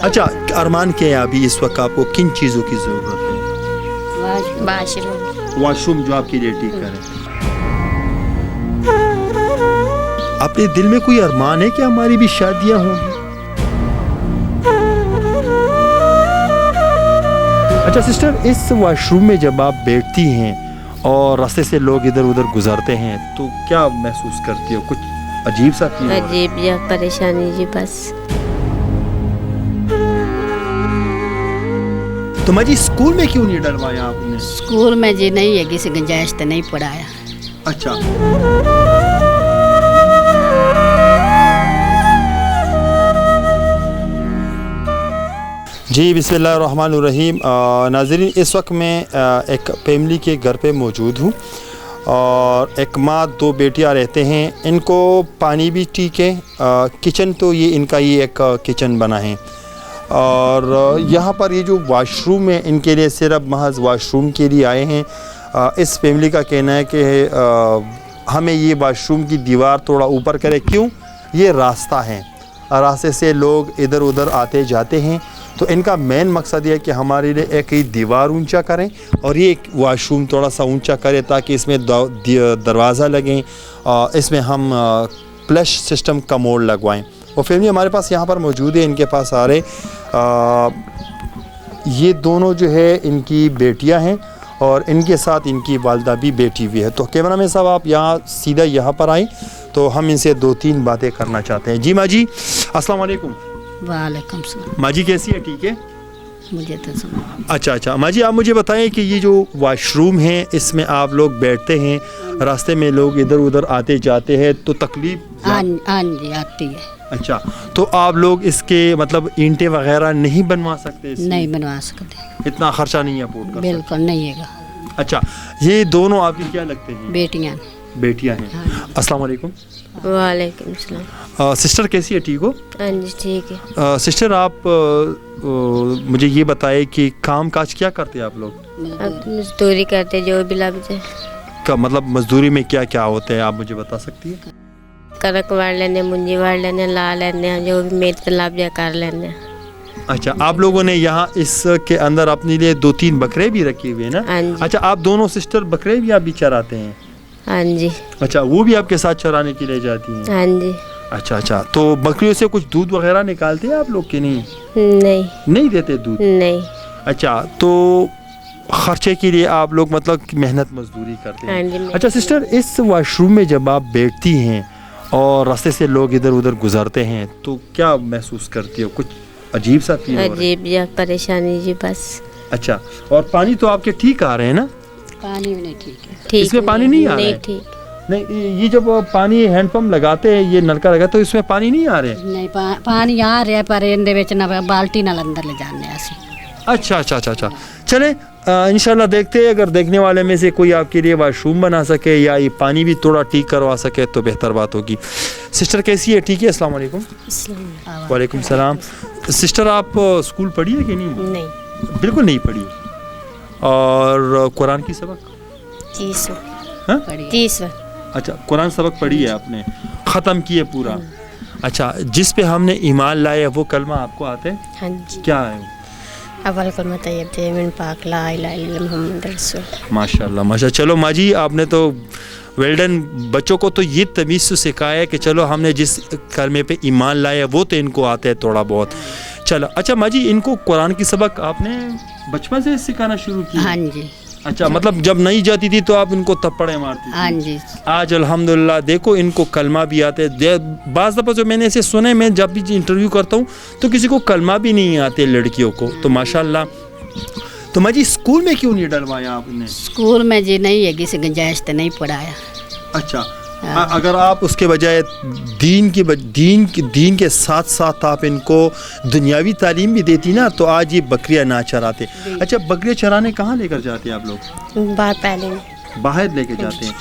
اچھا ارمان کیا ہے ابھی اس وقت آپ کو کن چیزوں کی ضرورت ہے؟ واش روم جو آپ کے لیے ٹھیک کریں. اپنے دل میں کوئی ارمان ہے کہ ہماری بھی شادیاں ہوں گی؟ اچھا سسٹر اس واش روم میں جب آپ بیٹھتی ہیں اور راستے سے لوگ ادھر ادھر گزرتے ہیں تو کیا محسوس کرتی ہو؟ کچھ عجیب سا فیل؟ عجیب یا پریشانی جی بس. تو ماں جی اسکول میں کیوں نہیں ڈلوایا آپ نے؟ اسکول میں جی نہیں ہے کسی گنجائش تو نہیں پڑھایا. اچھا جی بسم اللہ الرحمن الرحیم. ناظرین اس وقت میں ایک فیملی کے گھر پہ موجود ہوں اور ایک ماں دو بیٹیاں رہتے ہیں. ان کو پانی بھی ٹھیک ہے, کچن تو یہ ان کا یہ ایک کچن بنا ہے اور یہاں پر یہ جو واش روم ہے ان کے لیے صرف محض واش روم کے لیے آئے ہیں. اس فیملی کا کہنا ہے کہ ہمیں یہ واش روم کی دیوار تھوڑا اوپر کرے. کیوں؟ یہ راستہ ہے, راستے سے لوگ ادھر ادھر آتے جاتے ہیں تو ان کا مین مقصد یہ ہے کہ ہمارے لیے ایک ہی دیوار اونچا کریں اور یہ ایک واش روم تھوڑا سا اونچا کرے تاکہ اس میں دروازہ لگیں, اس میں ہم فلش سسٹم کا موڈ لگوائیں. وہ فیملی ہمارے پاس یہاں پر موجود ہے, ان کے پاس آ رہے. یہ دونوں جو ہے ان کی بیٹیاں ہیں اور ان کے ساتھ ان کی والدہ بھی بیٹھی ہوئی ہے. تو کیمرہ مین صاحب آپ یہاں سیدھا یہاں پر آئیں تو ہم ان سے 2-3 باتیں کرنا چاہتے ہیں. جی ماں جی السلام علیکم. وعلیکم السلام. ماں جی کیسی ہے؟ ٹھیک ہے. مجھے تو سمجھ. اچھا ماں جی آپ مجھے بتائیں کہ یہ جو واش روم ہے اس میں آپ لوگ بیٹھتے ہیں, راستے میں لوگ ادھر ادھر آتے جاتے ہیں تو تکلیف؟ ہاں جی آتی ہے. اچھا تو آپ لوگ اس کے مطلب اینٹیں وغیرہ نہیں بنوا سکتے؟ نہیں بنوا سکتے, اتنا خرچہ نہیں افورڈ کر سکتے؟ بالکل نہیں ہے گا. اچھا یہ دونوں آپ کی کیا لگتے ہیں؟ بیٹیاں ہیں. السلام علیکم. وعلیکم السلام. سسٹر کیسی ہے؟ ٹھیک ہو؟ ہاں جی ٹھیک ہے. سسٹر آپ مجھے یہ بتائیں کہ کام کاج کیا کرتے ہیں آپ لوگ؟ مزدوری کرتے جو بھی لگ جائے. مطلب مزدوری میں کیا کیا ہوتا ہے آپ مجھے بتا سکتی ہیں؟ کنک واڑ لینے, منجی واڑ لینے, لا لینے, جو بھی میرے لگ جائے کر لینے. اچھا آپ لوگوں نے یہاں اس کے اندر اپنے لیے 2-3 بکرے بھی رکھے ہوئے ہیں نا؟ ہاں جی. اچھا آپ دونوں سسٹر بکرے بھی آپ بھی چراتے ہیں؟ ہاں جی. اچھا وہ بھی آپ کے ساتھ چرانے کے لیے جاتی ہیں؟ ہاں جی. اچھا تو بکریوں سے کچھ دودھ وغیرہ نکالتے ہیں آپ لوگ کہ نہیں؟ نہیں دیتے دودھ؟ نہیں. اچھا تو خرچے کے لیے آپ لوگ مطلب محنت مزدوری کرتے ہیں؟ ہاں جی. اچھا سسٹر اس واش روم میں جب آپ بیٹھتی ہیں اور راستے سے لوگ ادھر ادھر گزرتے ہیں تو کیا محسوس کرتی ہو؟ کچھ عجیب سا فیل؟ عجیب یا پریشانی جی بس. اچھا اور پانی تو آپ کے ٹھیک آ رہے ہیں نا؟ پانی بھی نہیں ٹھیک ہے. اس میں پانی نہیں آ رہا ہے؟ نہیں یہ جب پانی ہینڈ پمپ لگاتے ہیں یہ نلکا لگاتے تو اس میں پانی نہیں آ رہے؟ نہیں پانی آ رہا ہے پر اندر وچ نہ بالٹی نال اندر لے جانے اسی. اچھا چلیں انشاءاللہ دیکھتے ہیں اگر دیکھنے والے میں سے کوئی آپ کے لیے واش روم بنا سکے یا یہ پانی بھی تھوڑا ٹھیک کروا سکے تو بہتر بات ہوگی. سسٹر کیسی ہے؟ ٹھیک ہے. السلام علیکم. وعلیکم السلام. سسٹر آپ اسکول پڑھی ہے کہ نہیں؟ نہیں بالکل نہیں پڑھی. اور قرآن کی سبق 30 اچھا قرآن سبق پڑھی ہے آپ نے, ختم کیے پورا؟ اچھا جس پہ ہم نے ایمان لائے وہ کلمہ آپ کو آتا ہے؟ ہاں جی. کیا ہے؟ اول کلمہ طیب من پاک لا الہ الا اللہ محمد رسول. ماشاءاللہ. چلو ماں جی آپ نے تو ویلڈن. بچوں کو تو یہ تمیز سے سکھایا ہے کہ چلو ہم نے جس کلمے پہ ایمان لایا وہ تو ان کو آتا ہے تھوڑا بہت. چلو اچھا ماں جی ان کو قرآن کی سبق آپ نے بچپن سے سکھانا شروع کیا؟ ہاں جی. اچھا مطلب جب نہیں جاتی تھی تو آپ ان کو تپڑے مارتی تھی؟ ہاں جی. آج الحمدللہ دیکھو ان کو کلمہ بھی آتے. بعض دفعہ جو میں نے اسے سنے, میں جب بھی انٹرویو کرتا ہوں تو کسی کو کلمہ بھی نہیں آتے لڑکیوں کو. تو ماشاءاللہ. تو ماں جی اسکول میں کیوں نہیں ڈلوایا آپ نے؟ اسکول میں جی نہیں ہے کسی گنجائش تو نہیں پڑھایا. اچھا اگر آپ اس کے بجائے دین کے ساتھ ساتھ آپ ان کو دنیاوی تعلیم بھی دیتی نا تو آج یہ بکریاں نہ چراتے. اچھا بکریاں چرانے کہاں لے کر جاتے ہیں آپ لوگ؟ باہر لے کے جاتے ہیں.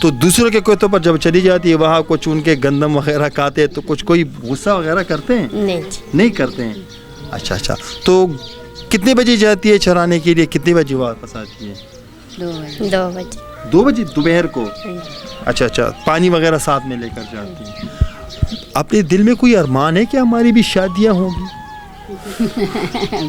تو دوسروں کے کوئی پر جب چلی جاتی ہے وہاں کچھ ان کے گندم وغیرہ کھاتے ہیں تو کچھ کوئی غصہ وغیرہ کرتے ہیں؟ نہیں کرتے ہیں. اچھا تو کتنے بجے جاتی ہے چرانے کے لیے, کتنے بجے واپس آتی ہے؟ 2 بجے دوپہر کو. اچھا پانی وغیرہ ساتھ میں لے کر جاتی ہیں. اپنے دل میں کوئی ارمان ہے کہ ہماری بھی شادیاں ہوں گی؟